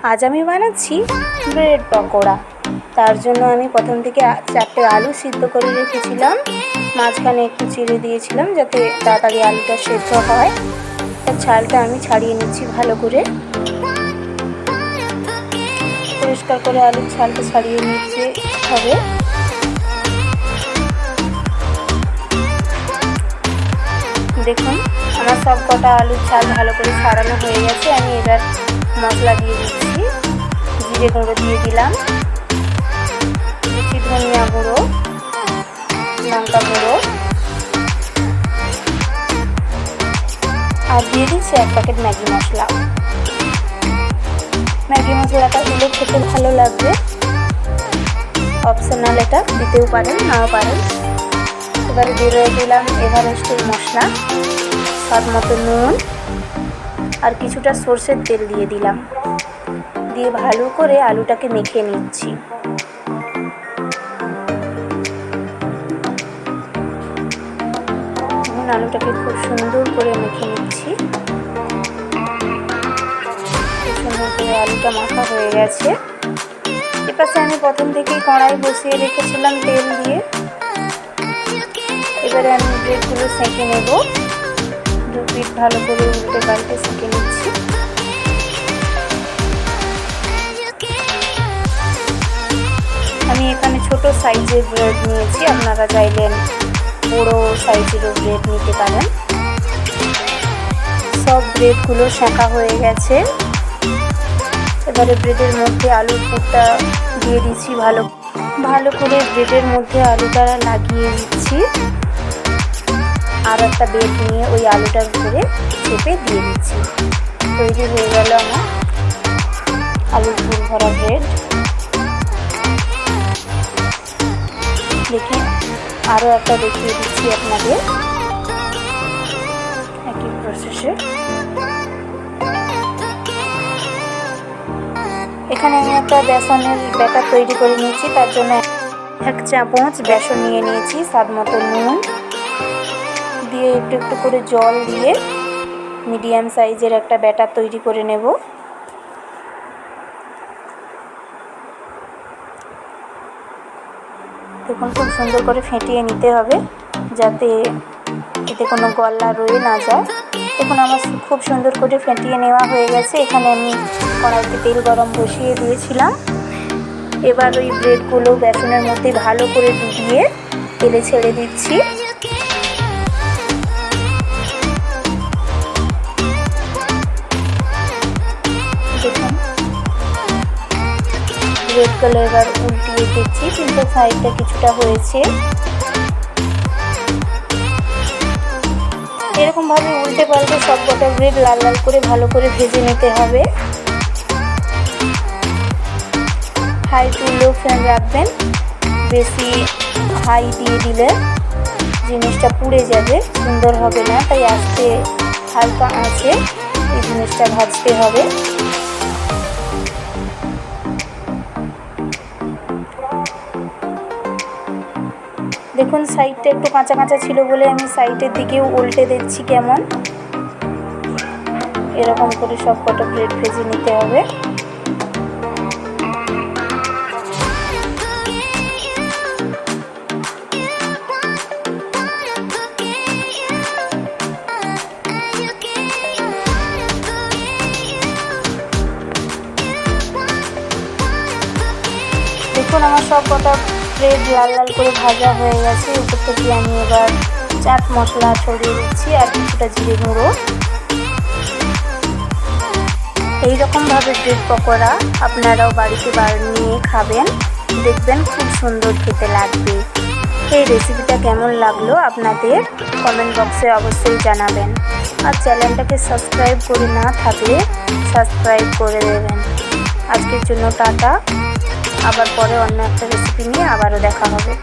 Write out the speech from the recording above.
আজ আমি বানাচ্ছি ব্রেড পকোড়া। তার জন্য আমি প্রথম থেকে 4টে আলু সিদ্ধ করে রেখেছিলাম, মাঝখানে একটু চিড়ে দিয়েছিলাম যাতে তাড়াতাড়ি আলুটা সেদ্ধ হয়। তার ছালটা আমি ছাড়িয়ে নিচ্ছি ভালো করে, পরিষ্কার করে আলুর ছালটা ছাড়িয়ে নিতে হবে। দেখুন আমার সব কটা আলুর ছাল ভালো করে ছাড়ানো হয়ে গেছে। আমি এবার মশলা দিয়ে দিচ্ছি। জিরে গুঁড়ো দিয়ে দিলাম, কুচি ধনিয়া গুঁড়ো, লঙ্কা গুঁড়ো, আর দিয়ে দিচ্ছি 1 প্যাকেট ম্যাগি মশলা। ম্যাগি মশলাটা দিলে খেতে ভালো লাগবে, অপশনাল, এটা দিতেও পারেন নাও পারেন। এবারে দিয়ে দিলাম এভারেস্টের মশলা, স্বাদ মতো নুন আর কিছুটা সরষের তেল দিয়ে দিলাম। দিয়ে ভালো করে আলুটাকে মেখে নিচ্ছি। আলুটাকে খুব সুন্দর করে মেখে নিচ্ছি। খুব সুন্দর করে আলুটা মাখা হয়ে গেছে। এপাশে আমি প্রথম থেকেই কড়াই বসিয়ে রেখেছিলাম তেল দিয়ে। এবারে আমি ব্রেডগুলো সেঁকে নেব। 2 পিঠ ভালো করে উল্টে পাল্টে সেঁকে নিচ্ছি। আমি এখানে ছোট সাইজের ব্রেড নিয়েছি, আপনারা চাইলেন বড় সাইজেরও ব্রেড নিতে পারেন। সব ব্রেডগুলো সেঁকা হয়ে গেছে। এবারে ব্রেডের মধ্যে আলুর পুরটা দিয়ে দিচ্ছি, ভালো করে ব্রেডের মধ্যে আলুটা লাগিয়ে দিচ্ছি। আর একটা ব্রেড নিয়ে ওই আলুটার উপরে চেপে দিয়ে দিচ্ছি। তৈরি হয়ে গেল আমার আলুর পুর ভরা ব্রেড। দেখে আরও একটা দেখিয়ে দিচ্ছি আপনাদের একই প্রসেসে। এখানে আমি একটা বেসনের ব্যাটার তৈরি করে নিয়েছি। তার জন্য 1 চামচ বেসন নিয়ে নিয়েছি, স্বাদ মতো নুন দিয়ে একটু একটু করে জল দিয়ে মিডিয়াম সাইজের একটা ব্যাটার তৈরি করে নেব। দেখুন খুব সুন্দর করে ফেটিয়ে নিতে হবে যাতে এতে কোনো গলা রয়ে না যায়। দেখুন আমার খুব সুন্দর করে ফেটিয়ে নেওয়া হয়ে গেছে। এখানে আমি কড়াইতে তেল গরম বসিয়ে দিয়েছিলাম। এবার ওই ব্রেডগুলো বেসনের মধ্যে ভালো করে ডুবিয়ে তেলে ছেড়ে দিচ্ছি। দেখুন ব্রেডগুলো এবার উল্টিয়ে দিচ্ছি, কিন্তু সাইডটা কিছুটা হয়েছে। এরকমভাবে উল্টে পাল্টে সব কটা ব্রেড লাল লাল করে ভালো করে ভেজে নিতে হবে। হাই টু লো ফ্লেম রাখবেন। বেশি হাই দিয়ে দিলে জিনিসটা পুড়ে যাবে, সুন্দর হবে না। তাই আস্তে হালকা আঁচে এই জিনিসটা ভাজতে হবে। দেখুন সাইডটা একটু কাঁচা কাঁচা ছিল বলে আমি সাইডের দিকেও উল্টে দিচ্ছি। কেমন এরকম করে সব কটা ব্রেড ভেজে নিতে হবে। দেখুন আমার সব কটা ব্রেড লাল লাল করে ভাজা হয়ে গেছে। উপর থেকে আমি এবার চাট মশলা ছড়িয়ে দিচ্ছি আর কিছুটা জিরে গুঁড়ো। এইরকমভাবে ব্রেড পকোড়া আপনারাও বাড়িতে বানিয়ে খাবেন, দেখবেন খুব সুন্দর খেতে লাগবে। এই রেসিপিটা কেমন লাগলো আপনাদের কমেন্ট বক্সে অবশ্যই জানাবেন। আর চ্যানেলটাকে সাবস্ক্রাইব করে না থাকলে সাবস্ক্রাইব করে দেবেন। আজকের জন্য টাটা। আবার পরে অন্য একটা রেসিপি নিয়ে আবারও দেখা হবে।